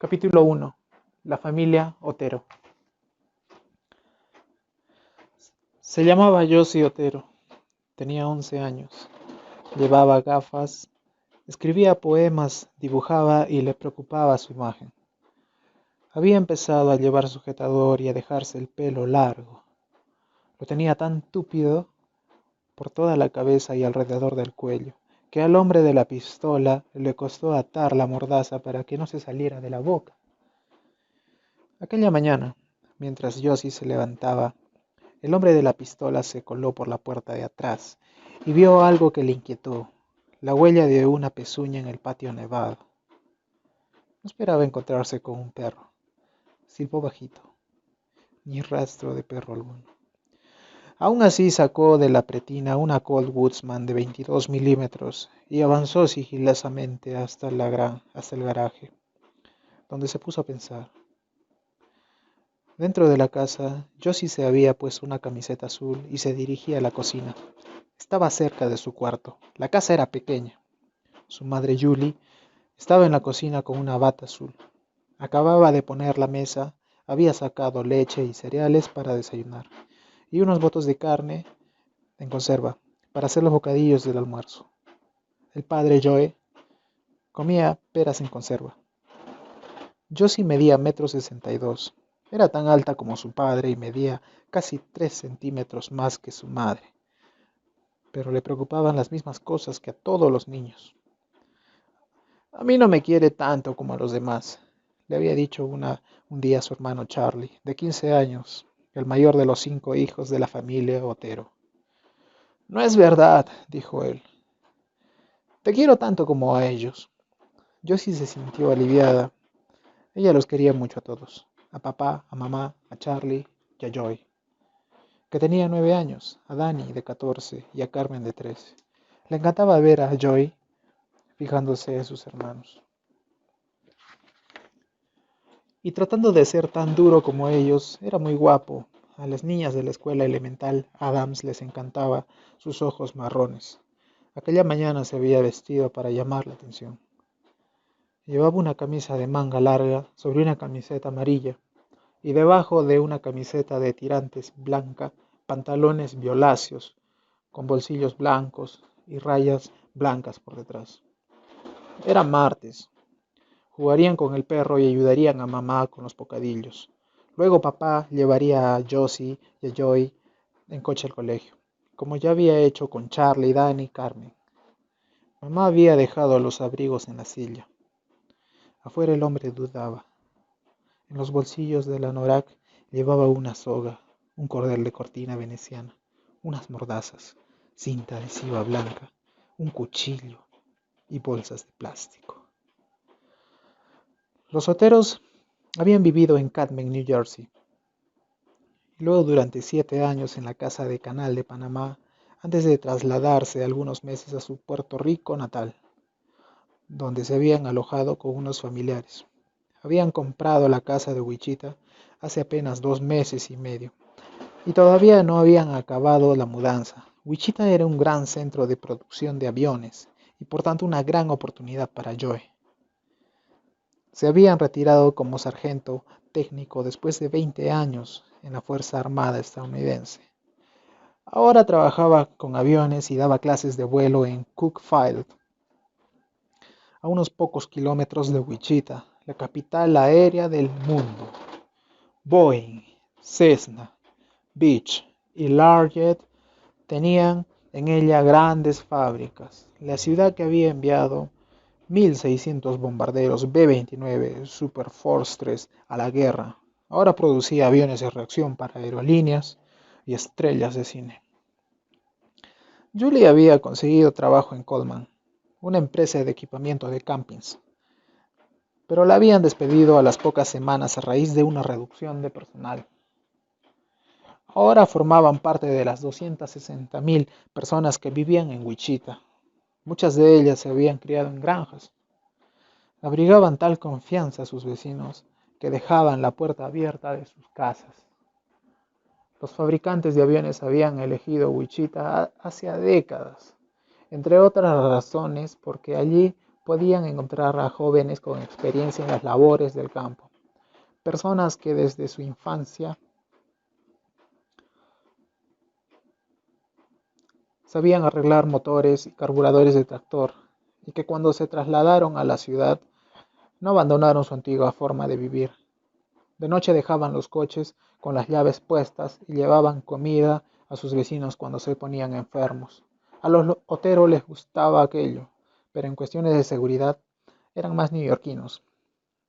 Capítulo 1. La familia Otero. Se llamaba Josie Otero. Tenía 11 años. Llevaba gafas, escribía poemas, dibujaba y le preocupaba su imagen. Había empezado a llevar sujetador y a dejarse el pelo largo. Lo tenía tan túpido por toda la cabeza y alrededor del cuello, que al hombre de la pistola le costó atar la mordaza para que no se saliera de la boca. Aquella mañana, mientras Josie se levantaba, el hombre de la pistola se coló por la puerta de atrás y vio algo que le inquietó, la huella de una pezuña en el patio nevado. No esperaba encontrarse con un perro. Silbó bajito, ni rastro de perro alguno. Aún así sacó de la pretina una Colt Woodsman de 22 milímetros y avanzó sigilosamente hasta el garaje, donde se puso a pensar. Dentro de la casa, Josie se había puesto una camiseta azul y se dirigía a la cocina. Estaba cerca de su cuarto. La casa era pequeña. Su madre Julie estaba en la cocina con una bata azul. Acababa de poner la mesa, había sacado leche y cereales para desayunar, y unos botos de carne en conserva para hacer los bocadillos del almuerzo. El padre Joe comía peras en conserva. Josie medía 1,62 m. Era tan alta como su padre y medía casi 3 centímetros más que su madre, pero le preocupaban las mismas cosas que a todos los niños. A mí no me quiere tanto como a los demás, le había dicho un día a su hermano Charlie, de 15 años, el mayor de los 5 hijos de la familia Otero. No es verdad, dijo él. Te quiero tanto como a ellos. Josie se sintió aliviada. Ella los quería mucho a todos, a papá, a mamá, a Charlie y a Joy, que tenía 9 años, a Danny de 14 y a Carmen de 13. Le encantaba ver a Joy fijándose en sus hermanos. Y tratando de ser tan duro como ellos, era muy guapo. A las niñas de la escuela elemental Adams les encantaba sus ojos marrones. Aquella mañana se había vestido para llamar la atención. Llevaba una camisa de manga larga sobre una camiseta amarilla y debajo de una camiseta de tirantes blanca, pantalones violáceos con bolsillos blancos y rayas blancas por detrás. Era martes. Jugarían con el perro y ayudarían a mamá con los bocadillos. Luego papá llevaría a Josie y a Joy en coche al colegio, como ya había hecho con Charlie, Danny y Carmen. Mamá había dejado los abrigos en la silla. Afuera el hombre dudaba. En los bolsillos del anorak llevaba una soga, un cordel de cortina veneciana, unas mordazas, cinta adhesiva blanca, un cuchillo y bolsas de plástico. Los Oteros habían vivido en Cadmen, New Jersey, y luego durante 7 años en la casa de Canal de Panamá, antes de trasladarse algunos meses a su Puerto Rico natal, donde se habían alojado con unos familiares. Habían comprado la casa de Wichita hace apenas 2 meses y medio, y todavía no habían acabado la mudanza. Wichita era un gran centro de producción de aviones, y por tanto una gran oportunidad para Joe. Se habían retirado como sargento técnico después de 20 años en la Fuerza Armada estadounidense. Ahora trabajaba con aviones y daba clases de vuelo en Cook Field, a unos pocos kilómetros de Wichita, la capital aérea del mundo. Boeing, Cessna, Beech y Learjet tenían en ella grandes fábricas. La ciudad que había enviado 1,600 bombarderos B-29 Super Force 3 a la guerra, ahora producía aviones de reacción para aerolíneas y estrellas de cine. Julie había conseguido trabajo en Coleman, una empresa de equipamiento de campings, pero la habían despedido a las pocas semanas a raíz de una reducción de personal. Ahora formaban parte de las 260,000 personas que vivían en Wichita. Muchas de ellas se habían criado en granjas. Abrigaban tal confianza a sus vecinos que dejaban la puerta abierta de sus casas. Los fabricantes de aviones habían elegido Wichita hacía décadas, entre otras razones porque allí podían encontrar a jóvenes con experiencia en las labores del campo, personas que desde su infancia sabían arreglar motores y carburadores de tractor, y que cuando se trasladaron a la ciudad no abandonaron su antigua forma de vivir. De noche dejaban los coches con las llaves puestas y llevaban comida a sus vecinos cuando se ponían enfermos. A los Otero les gustaba aquello, pero en cuestiones de seguridad eran más neoyorquinos.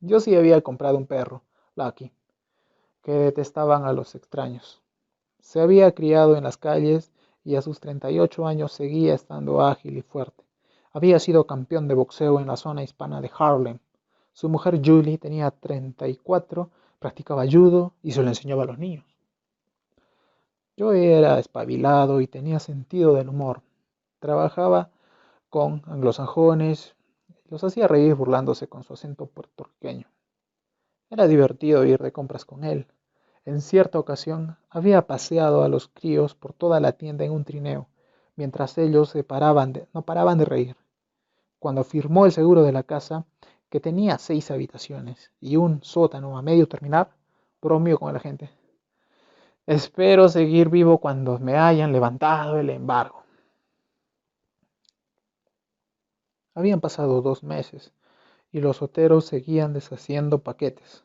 Yo sí había comprado un perro, Lucky, que detestaban a los extraños. Se había criado en las calles y a sus 38 años seguía estando ágil y fuerte. Había sido campeón de boxeo en la zona hispana de Harlem. Su mujer Julie tenía 34, practicaba judo y se lo enseñaba a los niños. Yo era espabilado y tenía sentido del humor. Trabajaba con anglosajones, los hacía reír burlándose con su acento puertorriqueño. Era divertido ir de compras con él. En cierta ocasión había paseado a los críos por toda la tienda en un trineo, mientras ellos no paraban de reír. Cuando firmó el seguro de la casa, que tenía 6 habitaciones y un sótano a medio terminar, bromeó con la gente. Espero seguir vivo cuando me hayan levantado el embargo. Habían pasado 2 meses y los Oteros seguían deshaciendo paquetes.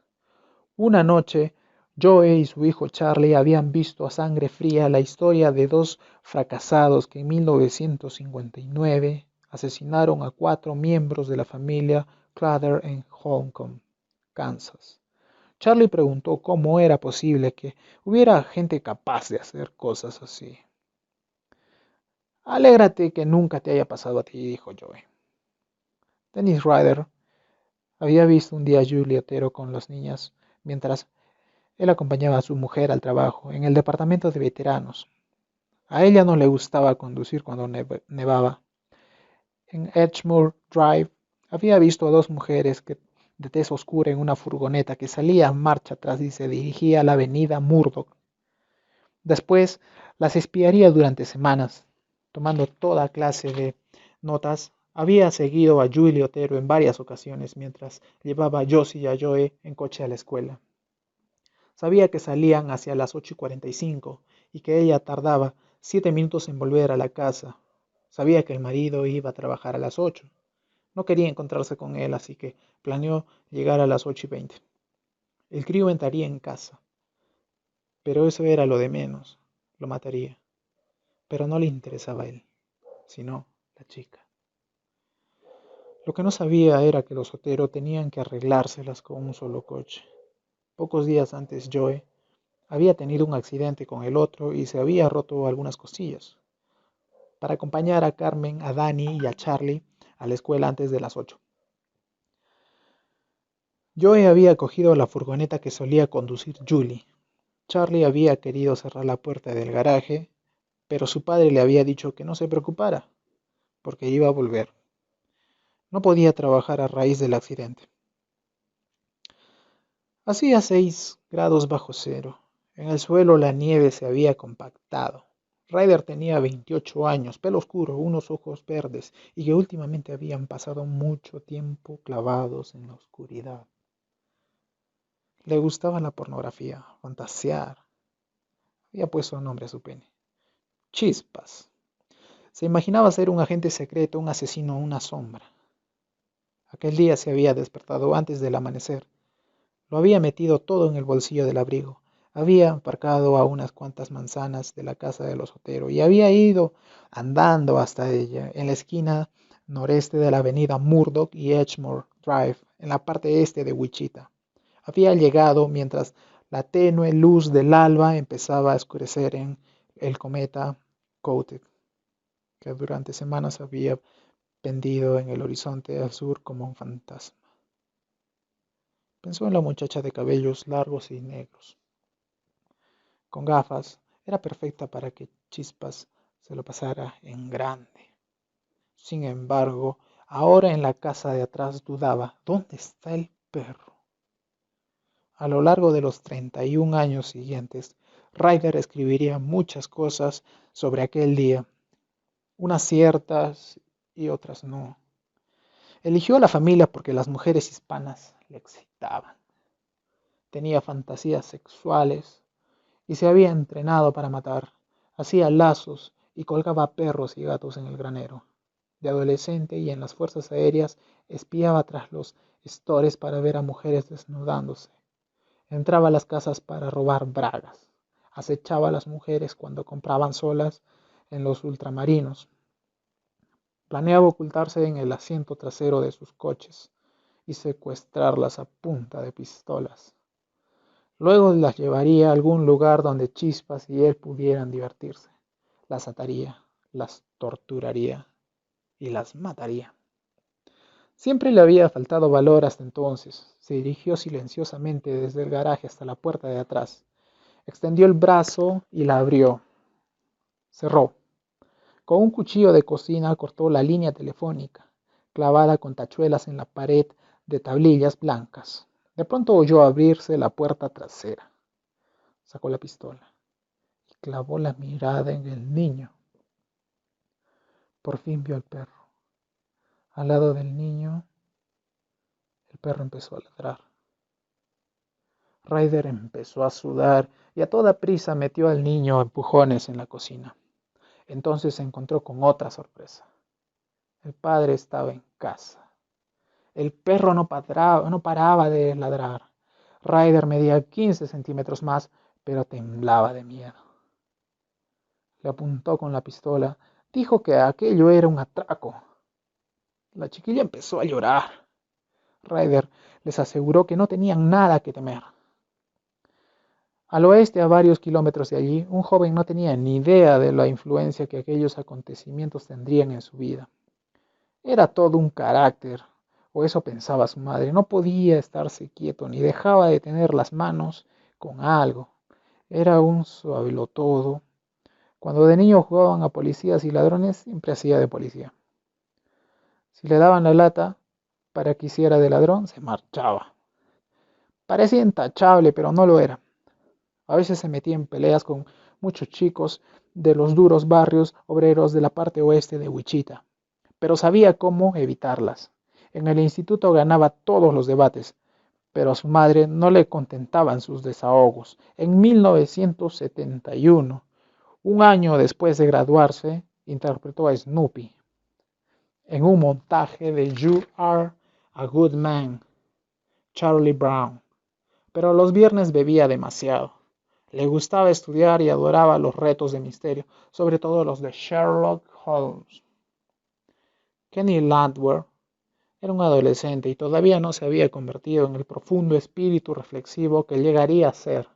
Una noche, Joe y su hijo Charlie habían visto a sangre fría la historia de 2 fracasados que en 1959 asesinaron a 4 miembros de la familia Clutter en Holcomb, Kansas. Charlie preguntó cómo era posible que hubiera gente capaz de hacer cosas así. Alégrate que nunca te haya pasado a ti, dijo Joe. Dennis Ryder había visto un día a Julie Otero con las niñas mientras él acompañaba a su mujer al trabajo en el departamento de veteranos. A ella no le gustaba conducir cuando nevaba. En Edgemoor Drive había visto a 2 mujeres de tez oscura en una furgoneta que salía a marcha atrás y se dirigía a la avenida Murdoch. Después las espiaría durante semanas, tomando toda clase de notas. Había seguido a Julie Otero en varias ocasiones mientras llevaba a Josie y a Joe en coche a la escuela. Sabía que salían hacia las 8:45 y que ella tardaba 7 minutos en volver a la casa. Sabía que el marido iba a trabajar a las 8. No quería encontrarse con él, así que planeó llegar a las 8:20. El crío entraría en casa, pero eso era lo de menos. Lo mataría. Pero no le interesaba a él, sino la chica. Lo que no sabía era que los Otero tenían que arreglárselas con un solo coche. Pocos días antes Joe había tenido un accidente con el otro y se había roto algunas costillas. Para acompañar a Carmen, a Danny y a Charlie a la escuela antes de las 8. Joe había cogido la furgoneta que solía conducir Julie. Charlie había querido cerrar la puerta del garaje, pero su padre le había dicho que no se preocupara, porque iba a volver. No podía trabajar a raíz del accidente. Hacía 6 grados bajo cero. En el suelo la nieve se había compactado. Ryder tenía 28 años, pelo oscuro, unos ojos verdes y que últimamente habían pasado mucho tiempo clavados en la oscuridad. Le gustaba la pornografía, fantasear. Había puesto nombre a su pene. Chispas. Se imaginaba ser un agente secreto, un asesino, una sombra. Aquel día se había despertado antes del amanecer. Lo había metido todo en el bolsillo del abrigo. Había aparcado a unas cuantas manzanas de la casa de los Otero y había ido andando hasta ella, en la esquina noreste de la avenida Murdoch y Edgemoor Drive, en la parte este de Wichita. Había llegado mientras la tenue luz del alba empezaba a oscurecer en el cometa Kotek, que durante semanas había pendido en el horizonte al sur como un fantasma. Pensó en la muchacha de cabellos largos y negros, con gafas. Era perfecta para que Chispas se lo pasara en grande. Sin embargo, ahora en la casa de atrás dudaba, ¿dónde está el perro? A lo largo de los 31 años siguientes, Ryder escribiría muchas cosas sobre aquel día, unas ciertas y otras no. Eligió a la familia porque las mujeres hispanas le excitaban. Tenía fantasías sexuales y se había entrenado para matar. Hacía lazos y colgaba perros y gatos en el granero. De adolescente y en las fuerzas aéreas espiaba tras los stores para ver a mujeres desnudándose. Entraba a las casas para robar bragas. Acechaba a las mujeres cuando compraban solas en los ultramarinos. Planeaba ocultarse en el asiento trasero de sus coches y secuestrarlas a punta de pistolas. Luego las llevaría a algún lugar donde Chispas y él pudieran divertirse. Las ataría, las torturaría y las mataría. Siempre le había faltado valor hasta entonces. Se dirigió silenciosamente desde el garaje hasta la puerta de atrás. Extendió el brazo y la abrió. Cerró. Con un cuchillo de cocina cortó la línea telefónica, clavada con tachuelas en la pared de tablillas blancas. De pronto oyó abrirse la puerta trasera. Sacó la pistola y clavó la mirada en el niño. Por fin vio al perro. Al lado del niño, el perro empezó a ladrar. Ryder empezó a sudar y a toda prisa metió al niño a empujones en la cocina. Entonces se encontró con otra sorpresa. El padre estaba en casa. El perro no paraba de ladrar. Ryder medía 15 centímetros más, pero temblaba de miedo. Le apuntó con la pistola. Dijo que aquello era un atraco. La chiquilla empezó a llorar. Ryder les aseguró que no tenían nada que temer. Al oeste, a varios kilómetros de allí, un joven no tenía ni idea de la influencia que aquellos acontecimientos tendrían en su vida. Era todo un carácter, o eso pensaba su madre. No podía estarse quieto, ni dejaba de tener las manos con algo. Era un suavelotodo. Cuando de niño jugaban a policías y ladrones, siempre hacía de policía. Si le daban la lata para que hiciera de ladrón, se marchaba. Parecía intachable, pero no lo era. A veces se metía en peleas con muchos chicos de los duros barrios obreros de la parte oeste de Wichita, pero sabía cómo evitarlas. En el instituto ganaba todos los debates, pero a su madre no le contentaban sus desahogos. En 1971, un año después de graduarse, interpretó a Snoopy en un montaje de You Are a Good Man, Charlie Brown, pero los viernes bebía demasiado. Le gustaba estudiar y adoraba los retos de misterio, sobre todo los de Sherlock Holmes. Kenny Landwehr era un adolescente y todavía no se había convertido en el profundo espíritu reflexivo que llegaría a ser,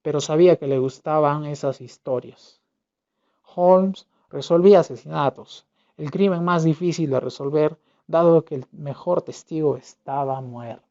pero sabía que le gustaban esas historias. Holmes resolvía asesinatos, el crimen más difícil de resolver, dado que el mejor testigo estaba muerto.